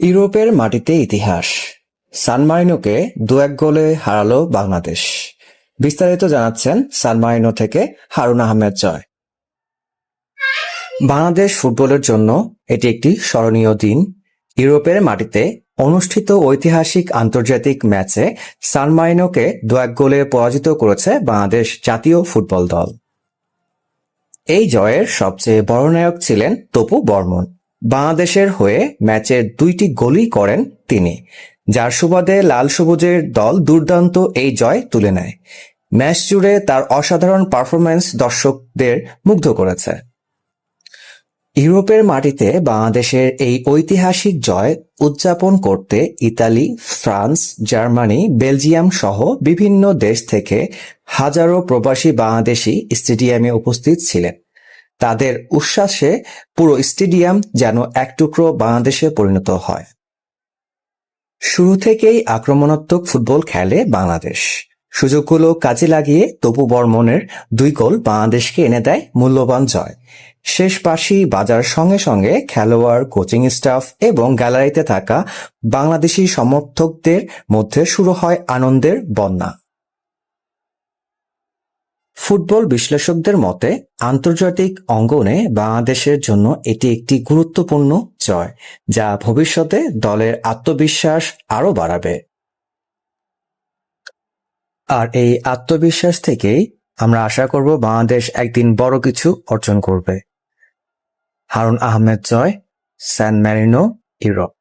ইউরোপের মাটিতে ইতিহাস। সান মারিনোকে 2-1 গোলে হারালো বাংলাদেশ। বিস্তারিত জানাচ্ছেন সান মারিনো থেকে হারুন আহমেদ জয়। বাংলাদেশ ফুটবলের জন্য এটি একটি স্মরণীয় দিন। ইউরোপের মাটিতে অনুষ্ঠিত ঐতিহাসিক আন্তর্জাতিক ম্যাচে সান মারিনোকে 2-1 গোলে পরাজিত করেছে বাংলাদেশ জাতীয় ফুটবল দল। এই জয়ের সবচেয়ে বড় নায়ক ছিলেন তপু বর্মন। বাংলাদেশের হয়ে ম্যাচের 2টি গোলই করেন তিনি, যার সুবাদে লাল সবুজের দল দুর্দান্ত এই জয় তুলে নেয়। ম্যাচ জুড়ে তার অসাধারণ পারফরম্যান্স দর্শকদের মুগ্ধ করেছে। ইউরোপের মাটিতে বাংলাদেশের এই ঐতিহাসিক জয় উদযাপন করতে ইতালি, ফ্রান্স, জার্মানি, বেলজিয়াম সহ বিভিন্ন দেশ থেকে হাজারো প্রবাসী বাংলাদেশি স্টেডিয়ামে উপস্থিত ছিলেন। তাদের উচ্ছ্বাসে পুরো স্টেডিয়াম যেন এক টুকরো বাংলাদেশে পরিণত হয়। শুরু থেকেই আক্রমণাত্মক ফুটবল খেলে বাংলাদেশ। সুযোগগুলো কাজে লাগিয়ে তপু বর্মনের 2 গোল বাংলাদেশকে এনে দেয় মূল্যবান জয়। শেষ বাঁশি বাজার সঙ্গে সঙ্গে খেলোয়াড়, কোচিং স্টাফ এবং গ্যালারিতে থাকা বাংলাদেশি সমর্থকদের মধ্যে শুরু হয় আনন্দের বন্যা। ফুটবল বিশ্লেষকদের মতে আন্তর্জাতিক অঙ্গনে বাংলাদেশের জন্য এটি একটি গুরুত্বপূর্ণ জয়, যা ভবিষ্যতে দলের আত্মবিশ্বাস আরও বাড়াবে। আর এই আত্মবিশ্বাস থেকেই আমরা আশা করব বাংলাদেশ একদিন বড় কিছু অর্জন করবে। হারুন আহমেদ জয়, সান মারিনো, ইউরোপ।